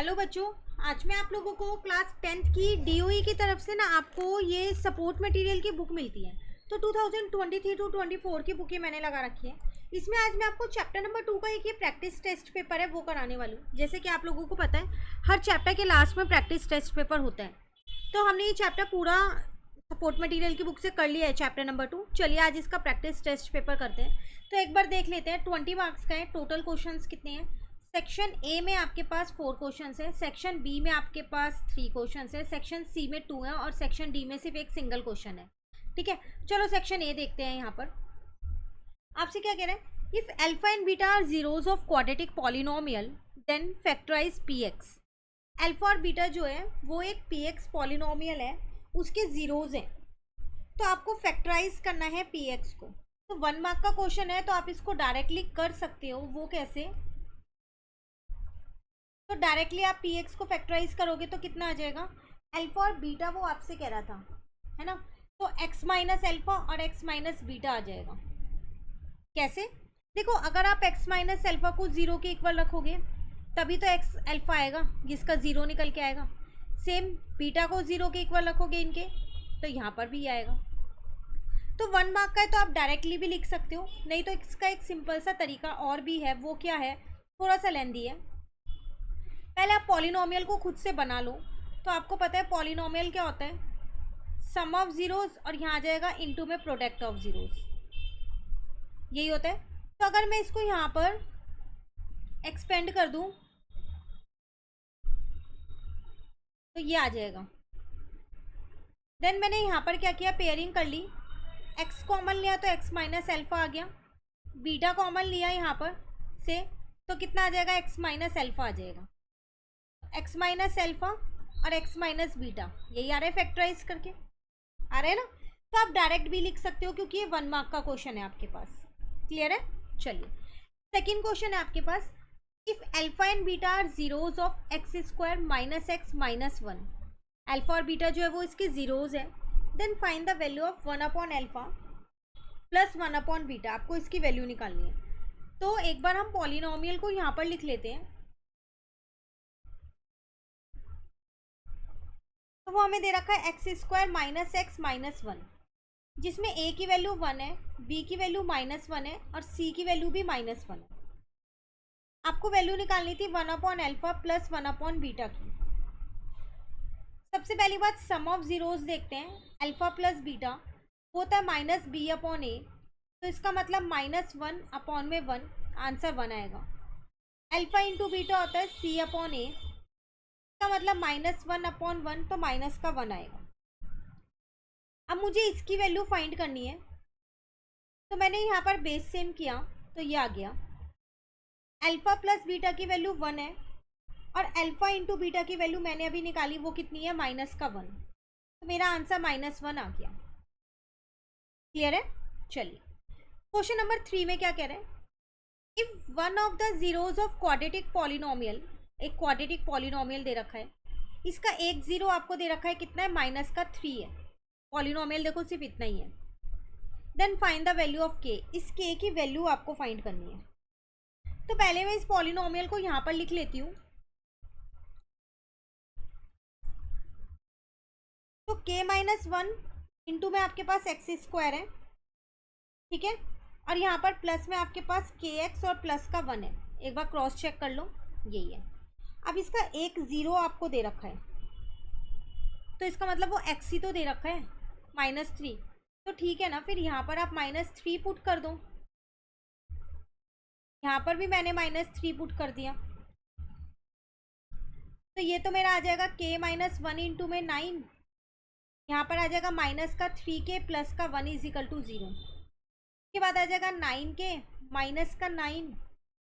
Hello बच्चों, आज मैं आप लोगों को क्लास 10th की डीओई की तरफ से ना आपको ये सपोर्ट मटेरियल की बुक मिलती है। तो 2023 टू 24 की बुक ये मैंने लगा रखी है। इसमें आज मैं आपको चैप्टर नंबर 2 का एक ये प्रैक्टिस टेस्ट पेपर है वो कराने वाली हूँ। जैसे कि आप लोगों को पता है हर चैप्टर के लास्ट में प्रैक्टिस टेस्ट पेपर होता है। तो हमने ये चैप्टर पूरा सपोर्ट मटेरियल की बुक से कर लिया है, चैप्टर नंबर 2। चलिए आज इसका प्रैक्टिस टेस्ट पेपर करते हैं। तो एक बार देख लेते हैं। 20 मार्क्स का है। टोटल क्वेश्चंस कितने हैं? सेक्शन ए में आपके पास 4 क्वेश्चंस है, सेक्शन बी में आपके पास 3 क्वेश्चंस है, सेक्शन सी में 2 है और सेक्शन डी में सिर्फ एक सिंगल क्वेश्चन है। ठीक है, चलो सेक्शन ए देखते हैं। यहाँ पर आपसे क्या कह रहा है? If alpha and beta are zeros of quadratic polynomial then factorise P X. Alpha और बीटा जो है वो एक पी एक्स पॉलिनोमियल है, उसके जीरोज हैं। तो आपको फैक्टराइज करना है पी एक्स को। तो 1 मार्क का क्वेश्चन है तो आप इसको डायरेक्टली कर सकते हो। वो कैसे? तो डायरेक्टली आप पी एक्स को फैक्टराइज करोगे तो कितना आ जाएगा? अल्फा और बीटा वो आपसे कह रहा था, है ना? तो x माइनस अल्फा और x माइनस बीटा आ जाएगा। कैसे? देखो, अगर आप x माइनस अल्फा को 0 के इक्वल रखोगे तभी तो x अल्फा आएगा, जिसका 0 निकल के आएगा। सेम बीटा को 0 के इक्वल रखोगे इनके तो यहाँ पर भी आएगा। तो 1 मार्क का है तो आप डायरेक्टली भी लिख सकते हो, नहीं तो इसका एक सिंपल सा तरीका और भी है। वो क्या है? थोड़ा सा लेंदी है। पहले आप पॉलिनोमियल को खुद से बना लो। तो आपको पता है पॉलिनोमियल क्या होता है? सम ऑफ जीरोस और यहाँ आ जाएगा इनटू में प्रोडक्ट ऑफ जीरोस, यही होता है। तो अगर मैं इसको यहाँ पर एक्सपेंड कर दूँ तो ये आ जाएगा। देन मैंने यहाँ पर क्या किया? पेयरिंग कर ली। x कॉमन लिया तो x माइनस अल्फा आ गया। बीटा कॉमन लिया यहाँ पर से तो कितना आ जाएगा? x माइनस अल्फा आ जाएगा। x माइनस अल्फा और x माइनस बीटा, यही आ रहा है फैक्टराइज करके, आ रहा है ना? तो आप डायरेक्ट भी लिख सकते हो क्योंकि ये 1 मार्क का क्वेश्चन है आपके पास। क्लियर है? चलिए सेकंड क्वेश्चन है आपके पास। If alpha and beta are zeros of x square minus x minus 1। Alpha और बीटा जो है वो इसके जीरोज है। Then find the value of 1 upon alpha plus 1 upon beta. आपको इसकी वैल्यू निकालनी है। तो एक बार हम पॉलिनोमियल को यहाँ पर लिख लेते हैं। तो वो हमें दे रखा है x square minus x minus 1, जिसमें a की वैल्यू 1 है, b की वैल्यू माइनस 1 है और c की वैल्यू भी माइनस 1 है। आपको वैल्यू निकालनी थी 1 upon alpha plus 1 upon beta की। सबसे पहली बात सम ऑफ जीरोस देखते हैं। अल्फा प्लस बीटा होता है माइनस बी अपॉन ए, तो इसका मतलब माइनस 1 अपॉन में 1, आंसर 1 आएगा। अल्फा इंटू बीटा होता है सी अपॉन ए, इसका मतलब माइनस 1 अपॉन 1, तो माइनस का 1 आएगा। अब मुझे इसकी वैल्यू फाइंड करनी है, तो मैंने यहाँ पर बेस सेम किया तो ये आ गया। अल्फा प्लस बीटा की वैल्यू 1 है और अल्फा इंटू बीटा की वैल्यू मैंने अभी निकाली, वो कितनी है? माइनस का 1। तो मेरा आंसर माइनस 1 आ गया। क्लियर है? चलिए क्वेश्चन नंबर 3 में क्या कह रहे हैं? If one of the zeros of quadratic polynomial, एक क्वाड्रेटिक पॉलिनोमियल दे रखा है, इसका एक जीरो आपको दे रखा है, कितना है? माइनस का 3 है। पॉलिनोमियल देखो सिर्फ इतना ही है। Then find the value of K. इस के की वैल्यू आपको फाइंड करनी है। तो पहले मैं इस पॉलिनोमियल को यहाँ पर लिख लेती हूँ। तो k माइनस 1 इंटू में आपके पास एक्स स्क्वायर है, ठीक है, और यहाँ पर प्लस में आपके पास के एक्स और प्लस का 1 है। एक बार क्रॉस चेक कर लो, यही है। अब इसका एक जीरो आपको दे रखा है, तो इसका मतलब वो एक्स ही तो दे रखा है, माइनस 3। तो ठीक है ना, फिर यहाँ पर आप माइनस 3 पुट कर दो। यहाँ पर भी मैंने माइनस 3 पुट कर दिया। तो ये तो मेरा आ जाएगा k माइनस 1 इंटू में 9, यहाँ पर आ जाएगा माइनस का 3k प्लस का 1 इज इक्वल टू 0। उसके बाद आ जाएगा 9k माइनस का 9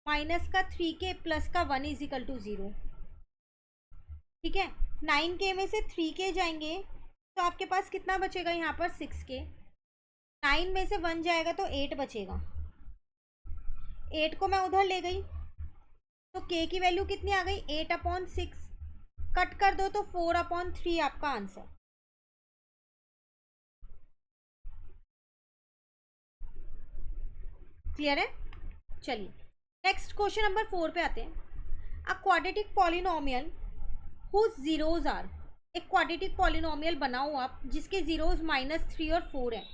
माइनस का 3k प्लस का 1 इज इक्वल टू 0। ठीक है, 9k में से 3k जाएंगे तो आपके पास कितना बचेगा? यहाँ पर 6k। 9 में से 1 जाएगा तो 8 बचेगा। 8 को मैं उधर ले गई तो k की वैल्यू कितनी आ गई? 8 अपॉन 6। कट कर दो तो 4 अपॉन 3 आपका आंसर। क्लियर है? चलिए नेक्स्ट क्वेश्चन नंबर 4 पे आते हैं। A quadratic polynomial whose zeros are, एक क्वाड्रेटिक पॉलिनोमियल बनाओ आप जिसके जीरोज -3 और 4 है।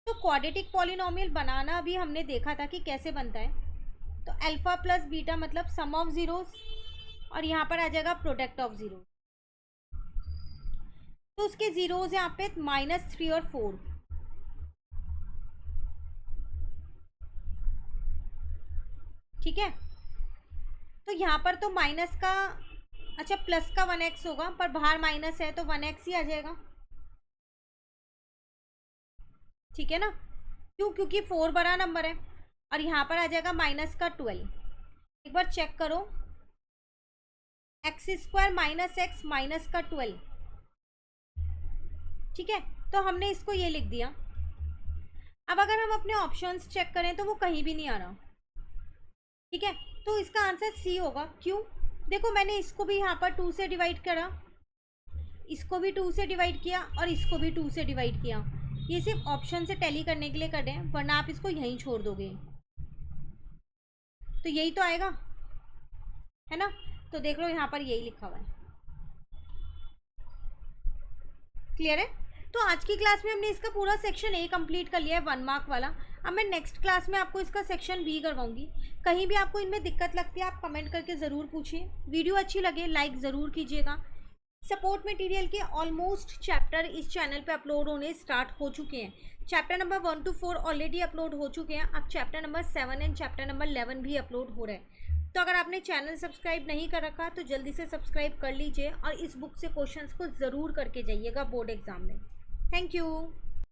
तो क्वाड्रेटिक पॉलिनोमियल बनाना भी हमने देखा था कि कैसे बनता है। तो अल्फा प्लस बीटा मतलब सम ऑफ जीरोज, और यहाँ पर आ जाएगा प्रोडक्ट ऑफ जीरो। तो उसके जीरोज यहाँ पे -3 और 4। ठीक है, तो यहाँ पर तो माइनस का, अच्छा प्लस का 1x होगा, पर बाहर माइनस है तो 1x ही आ जाएगा। ठीक है ना, क्यों? क्योंकि 4 बड़ा नंबर है, और यहाँ पर आ जाएगा माइनस का 12। एक बार चेक करो, x² - x माइनस का 12। ठीक है, तो हमने इसको ये लिख दिया। अब अगर हम अपने ऑप्शंस चेक करें तो वो कहीं भी नहीं आ रहा। ठीक है, तो इसका आंसर सी होगा। क्यों? देखो मैंने इसको भी यहाँ पर 2 से डिवाइड करा, इसको भी 2 से डिवाइड किया, और इसको भी 2 से डिवाइड किया। ये सिर्फ ऑप्शन से टैली करने के लिए कर रहे हैं, वरना आप इसको यहीं छोड़ दोगे तो यही तो आएगा, है ना। तो देख लो यहाँ पर यही लिखा हुआ है। क्लियर है? तो आज की क्लास में हमने इसका पूरा सेक्शन ए कंप्लीट कर लिया है, 1 मार्क वाला। अब मैं नेक्स्ट क्लास में आपको इसका सेक्शन बी करवाऊंगी। कहीं भी आपको इनमें दिक्कत लगती है आप कमेंट करके ज़रूर पूछिए। वीडियो अच्छी लगे लाइक ज़रूर कीजिएगा। सपोर्ट मटेरियल के ऑलमोस्ट चैप्टर इस चैनल पे अपलोड होने स्टार्ट हो चुके हैं। Chapter number 1 to 4 already upload हो चुके हैं। अब chapter number 7 and chapter number 11 भी अपलोड हो रहे हैं। तो अगर आपने चैनल सब्सक्राइब नहीं कर रखा तो जल्दी से सब्सक्राइब कर लीजिए, और इस बुक से क्वेश्चंस को ज़रूर करके जाइएगा बोर्ड एग्जाम में। Thank you.